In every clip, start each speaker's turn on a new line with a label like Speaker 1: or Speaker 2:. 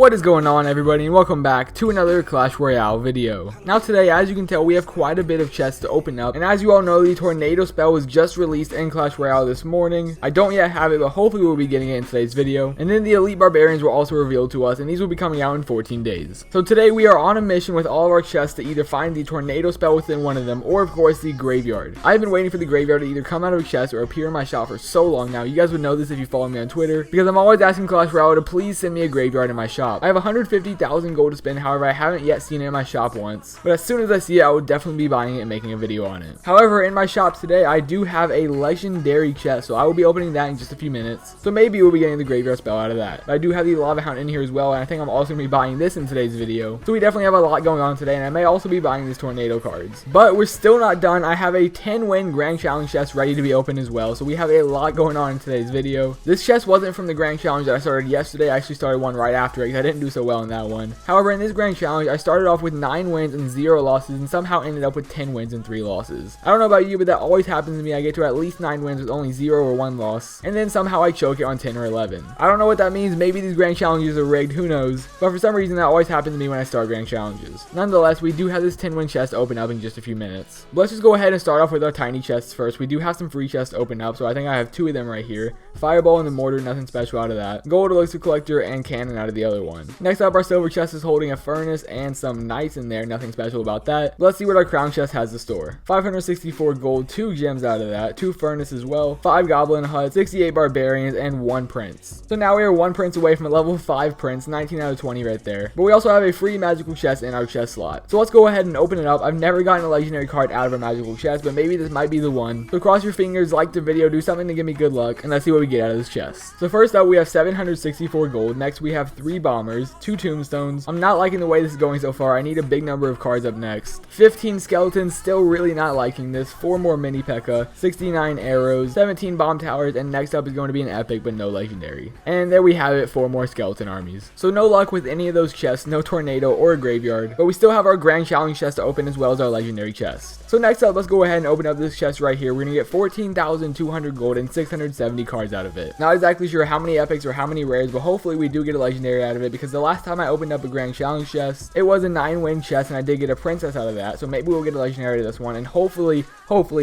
Speaker 1: What is going on, everybody, and welcome back to another Clash Royale video. Now today, as you can tell, we have quite a bit of chests to open up, and as you all know, the tornado spell was just released in Clash Royale this morning. I don't yet have it, but hopefully we'll be getting it in today's video. And then the elite barbarians were also revealed to us, and these will be coming out in 14 days. So today we are on a mission with all of our chests to either find the tornado spell within one of them, or of course the graveyard. I've been waiting for the graveyard to either come out of a chest or appear in my shop for so long now. You guys would know this if you follow me on Twitter, because I'm always asking Clash Royale to please send me a graveyard in my shop. I have 150,000 gold to spend, however I haven't yet seen it in my shop once, but as soon as I see it I will definitely be buying it and making a video on it. However, in my shop today I do have a legendary chest, so I will be opening that in just a few minutes, so maybe we'll be getting the graveyard spell out of that. But I do have the lava hound in here as well, and I think I'm also going to be buying this in today's video, so we definitely have a lot going on today, and I may also be buying these tornado cards. But we're still not done. I have a 10-win grand challenge chest ready to be opened as well, so we have a lot going on in today's video. This chest wasn't from the grand challenge that I started yesterday. I actually started one right after it because I didn't do so well in that one. However, in this grand challenge I started off with 9 wins and 0 losses and somehow ended up with 10 wins and 3 losses. I don't know about you, but that always happens to me. I get to at least 9 wins with only 0 or 1 loss, and then somehow I choke it on 10 or 11. I don't know what that means. Maybe these grand challenges are rigged, who knows, but for some reason that always happens to me when I start grand challenges. Nonetheless, we do have this 10-win chest to open up in just a few minutes. But let's just go ahead and start off with our tiny chests first. We do have some free chests to open up, so I think I have 2 of them right here. Fireball and the mortar, nothing special out of that. Gold elixir collector and cannon out of the other one. Next up, our silver chest is holding a furnace and some knights in there, nothing special about that. But let's see what our crown chest has to store. 564 gold, 2 gems out of that, 2 furnace as well, 5 goblin huts, 68 barbarians, and 1 prince. So now we are 1 prince away from a level 5 prince, 19 out of 20 right there. But we also have a free magical chest in our chest slot. So let's go ahead and open it up. I've never gotten a legendary card out of a magical chest, but maybe this might be the one. So cross your fingers, like the video, do something to give me good luck, and let's see what we get out of this chest. So first up, we have 764 gold. Next, we have 3 bombers, 2 tombstones. I'm not liking the way this is going so far. I need a big number of cards up next. 15 skeletons, still really not liking this. 4 more mini P.E.K.K.A, 69 arrows, 17 bomb towers, and next up is going to be an epic but no legendary. And there we have it, 4 more skeleton armies. So no luck with any of those chests, no tornado or a graveyard, but we still have our grand challenge chest to open as well as our legendary chest. So next up, let's go ahead and open up this chest right here. We're going to get 14,200 gold and 670 cards out of it. Not exactly sure how many epics or how many rares, but hopefully we do get a legendary out of it, because the last time I opened up a grand challenge chest, it was a 9-win chest and I did get a princess out of that, so maybe we'll get a legendary to this one, and hopefully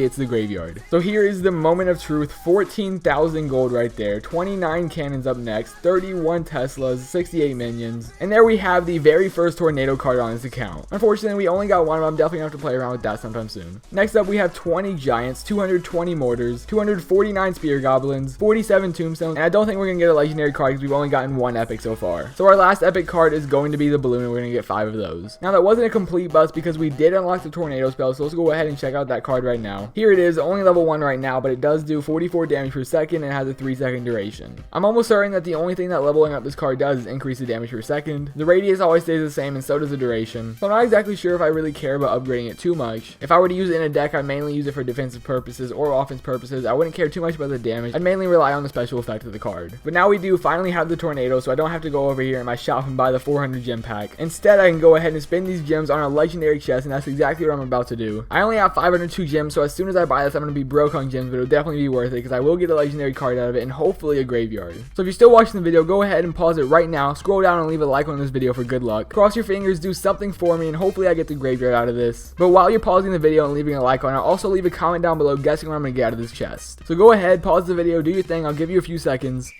Speaker 1: it's the graveyard. So here is the moment of truth. 14,000 gold right there, 29 cannons up next, 31 Teslas, 68 minions, and there we have the very first tornado card on this account. Unfortunately, we only got one, but I'm definitely going to have to play around with that sometime soon. Next up, we have 20 giants, 220 mortars, 249 spear goblins, 47 tombstones, and I don't think we're going to get a legendary card because we've only gotten 1 epic so far. So our last epic card is going to be the balloon, and we're going to get 5 of those. Now that wasn't a complete bust because we did unlock the tornado spell, so let's go ahead and check out that card right now. Here it is, only level 1 right now, but it does do 44 damage per second and has a 3-second duration. I'm almost certain that the only thing that leveling up this card does is increase the damage per second. The radius always stays the same, and so does the duration. So I'm not exactly sure if I really care about upgrading it too much. If I were to use it in a deck, I'd mainly use it for defensive purposes or offense purposes. I wouldn't care too much about the damage. I'd mainly rely on the special effect of the card. But now we do finally have the tornado, so I don't have to go over here in my shop and buy the 400 gem pack. Instead, I can go ahead and spend these gems on a legendary chest, and that's exactly what I'm about to do. I only have 502 gems, so as soon as I buy this, I'm going to be broke on gems, but it'll definitely be worth it because I will get a legendary card out of it and hopefully a graveyard. So if you're still watching the video, go ahead and pause it right now, scroll down and leave a like on this video for good luck. Cross your fingers, do something for me, and hopefully I get the graveyard out of this. But while you're pausing the video and leaving a like on it, also leave a comment down below guessing what I'm going to get out of this chest. So go ahead, pause the video, do your thing, I'll give you a few seconds.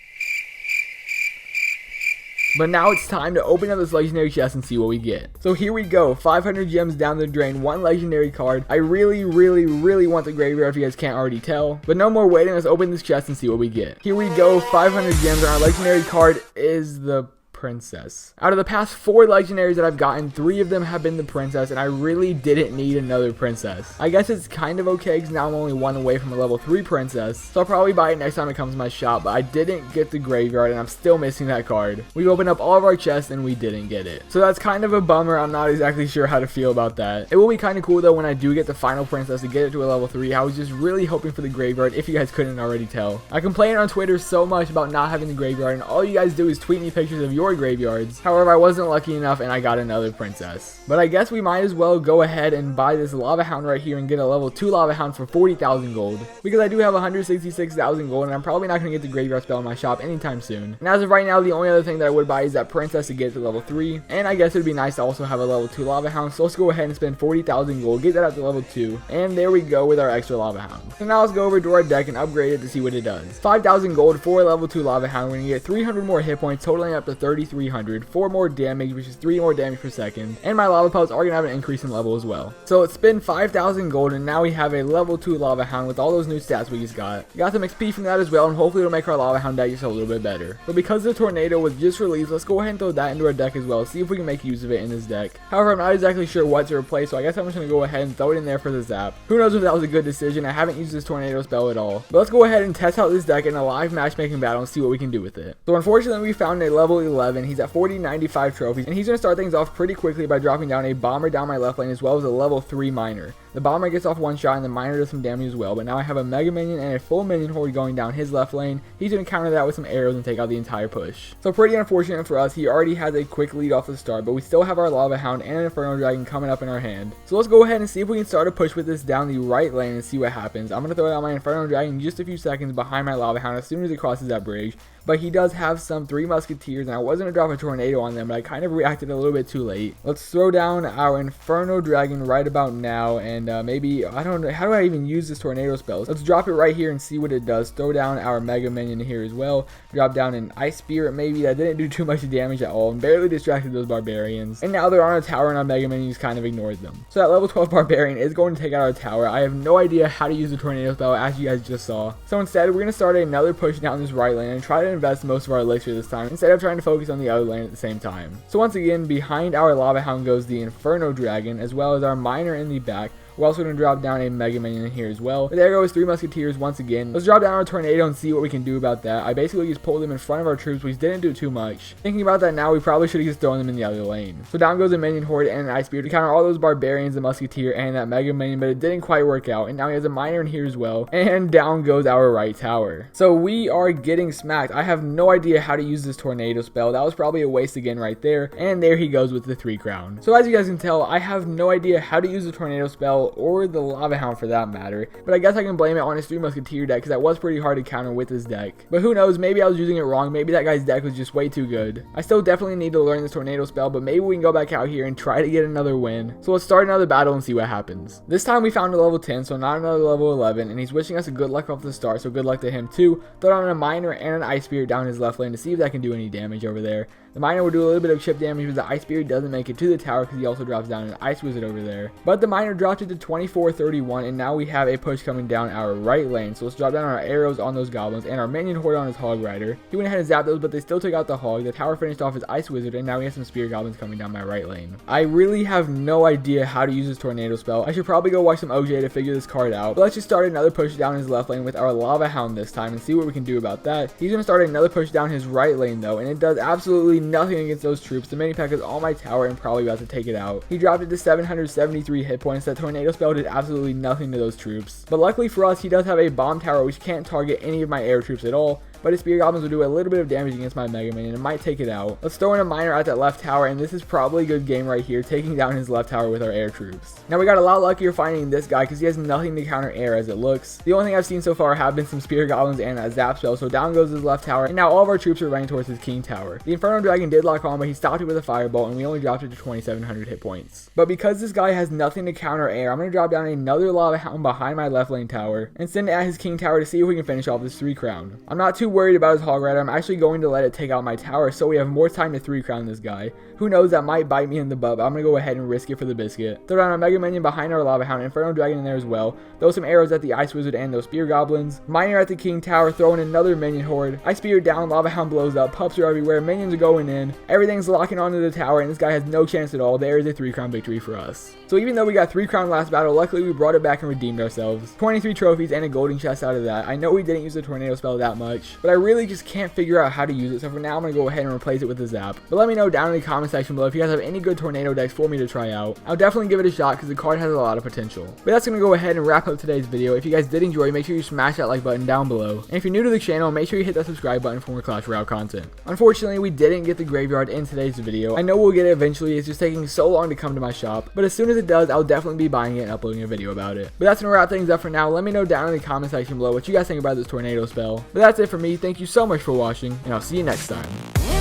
Speaker 1: But now it's time to open up this legendary chest and see what we get. So here we go, 500 gems down the drain, 1 legendary card. I really want the graveyard if you guys can't already tell. But no more waiting, let's open this chest and see what we get. Here we go, 500 gems, and our legendary card is the princess. Out of the past 4 legendaries that I've gotten, 3 of them have been the princess, and I really didn't need another princess. I guess it's kind of okay because now I'm only 1 away from a level 3 princess, so I'll probably buy it next time it comes to my shop, but I didn't get the graveyard and I'm still missing that card. We opened up all of our chests and we didn't get it. So that's kind of a bummer. I'm not exactly sure how to feel about that. It will be kind of cool though when I do get the final princess to get it to a level 3. I was just really hoping for the graveyard, if you guys couldn't already tell. I complain on Twitter so much about not having the graveyard, and all you guys do is tweet me pictures of your 4 graveyards. However, I wasn't lucky enough and I got another princess. But I guess we might as well go ahead and buy this lava hound right here and get a level 2 lava hound for 40,000 gold. Because I do have 166,000 gold and I'm probably not going to get the graveyard spell in my shop anytime soon. And as of right now, the only other thing that I would buy is that princess to get to level 3. And I guess it would be nice to also have a level 2 lava hound. So let's go ahead and spend 40,000 gold, get that up to level 2. And there we go with our extra lava hound. So now let's go over to our deck and upgrade it to see what it does. 5,000 gold for a level 2 lava hound. We're going to get 300 more hit points, totaling up to 3,300. 4 more damage, which is 3 more damage per second. And my lava pelts are going to have an increase in level as well. So let's spend 5,000 gold and now we have a level 2 lava hound with all those new stats we just got. Got some XP from that as well, and hopefully it'll make our lava hound deck just a little bit better. But because the tornado was just released, let's go ahead and throw that into our deck as well, see if we can make use of it in this deck. However, I'm not exactly sure what to replace, so I guess I'm just going to go ahead and throw it in there for the zap. Who knows if that was a good decision. I haven't used this tornado spell at all. But let's go ahead and test out this deck in a live matchmaking battle and see what we can do with it. So unfortunately, we found a level 11. He's at 4095 trophies, and he's going to start things off pretty quickly by dropping down a bomber down my left lane as well as a level 3 miner. The bomber gets off one shot and the miner does some damage as well, but now I have a mega minion and a full minion horde going down his left lane. He's going to counter that with some arrows and take out the entire push. So pretty unfortunate for us. He already has a quick lead off the start, but we still have our lava hound and an inferno dragon coming up in our hand. So let's go ahead and see if we can start a push with this down the right lane and see what happens. I'm going to throw out my inferno dragon in just a few seconds behind my lava hound as soon as it crosses that bridge. But he does have some 3 musketeers, and I was going to drop a tornado on them, but I kind of reacted a little bit too late. Let's throw down our inferno dragon right about now, and maybe, I don't know, how do I even use this tornado spell? Let's drop it right here and see what it does. Throw down our mega minion here as well. Drop down an ice spirit maybe. That didn't do too much damage at all and barely distracted those barbarians. And now they're on a tower and our mega minion just kind of ignored them. So that level 12 barbarian is going to take out our tower. I have no idea how to use the tornado spell, as you guys just saw. So instead, we're going to start another push down this right lane and try to invest most of our elixir this time instead of trying to focus on the other lane at the same time. So once again, behind our lava hound goes the inferno dragon as well as our miner in the back. We're also going to drop down a mega minion in here as well. But there goes 3 musketeers once again. Let's drop down our tornado and see what we can do about that. I basically just pulled them in front of our troops, which didn't do too much. Thinking about that now, we probably should have just thrown them in the other lane. So down goes a minion horde and an ice spirit to counter all those barbarians, the musketeer, and that mega minion, but it didn't quite work out. And now he has a miner in here as well. And down goes our right tower. So we are getting smacked. I have no idea how to use this tornado spell. That was probably a waste again right there. And there he goes with the 3 crown. So as you guys can tell, I have no idea how to use the tornado spell or the lava hound for that matter, but I guess I can blame it on his 3 musketeer deck because that was pretty hard to counter with his deck. But who knows, maybe I was using it wrong. Maybe that guy's deck was just way too good. I still definitely need to learn this tornado spell, but maybe we can go back out here and try to get another win. So let's start another battle and see what happens. This time we found a level 10, so not another level 11, and he's wishing us a good luck off the start, so good luck to him too. Throw down a miner and an ice spirit down his left lane to see if that can do any damage over there. The miner will do a little bit of chip damage, but the ice spirit doesn't make it to the tower because he also drops down an ice wizard over there. But the miner dropped it to 2431, and now we have a push coming down our right lane. So let's drop down our arrows on those goblins and our minion horde on his hog rider. He went ahead and zapped those, but they still took out the hog. The tower finished off his ice wizard, and now we have some spear goblins coming down my right lane. I really have no idea how to use this tornado spell. I should probably go watch some OJ to figure this card out. But let's just start another push down his left lane with our lava hound this time and see what we can do about that. He's going to start another push down his right lane though, and it does absolutely nothing against those troops. The mini pack is on my tower and probably about to take it out. He dropped it to 773 hit points. That tornado spell did absolutely nothing to those troops. But luckily for us, he does have a bomb tower which can't target any of my air troops at all. But his spear goblins will do a little bit of damage against my mega minion and might take it out. Let's throw in a miner at that left tower, and this is probably a good game right here, taking down his left tower with our air troops. Now we got a lot luckier finding this guy because he has nothing to counter air as it looks. The only thing I've seen so far have been some spear goblins and a zap spell, so down goes his left tower, and now all of our troops are running towards his king tower. The inferno dragon did lock on, but he stopped it with a firebolt, and we only dropped it to 2700 hit points. But because this guy has nothing to counter air, I'm going to drop down another lava hound behind my left lane tower and send it at his king tower to see if we can finish off this 3 crown. I'm not too worried about his hog rider. I'm actually going to let it take out my tower so we have more time to 3 crown this guy. Who knows, that might bite me in the butt, but I'm going to go ahead and risk it for the biscuit. Throw down a mega minion behind our lava hound, inferno dragon in there as well. Throw some arrows at the ice wizard and those spear goblins. Miner at the king tower, throwing another minion horde. Ice spear down, lava hound blows up, pups are everywhere, minions are going in. Everything's locking onto the tower and this guy has no chance at all. There is a 3 crown victory for us. So even though we got 3 crown last battle, luckily we brought it back and redeemed ourselves. 23 trophies and a golden chest out of that. I know we didn't use the tornado spell that much, but I really just can't figure out how to use it, so for now I'm going to go ahead and replace it with the Zap. But let me know down in the comment section below if you guys have any good tornado decks for me to try out. I'll definitely give it a shot because the card has a lot of potential. But that's going to go ahead and wrap up today's video. If you guys did enjoy, make sure you smash that like button down below. And if you're new to the channel, make sure you hit that subscribe button for more Clash Royale content. Unfortunately, we didn't get the graveyard in today's video. I know we'll get it eventually, it's just taking so long to come to my shop. But as soon as it does, I'll definitely be buying it and uploading a video about it. But that's going to wrap things up for now. Let me know down in the comment section below what you guys think about this tornado spell. But that's it for me. Thank you so much for watching, and I'll see you next time.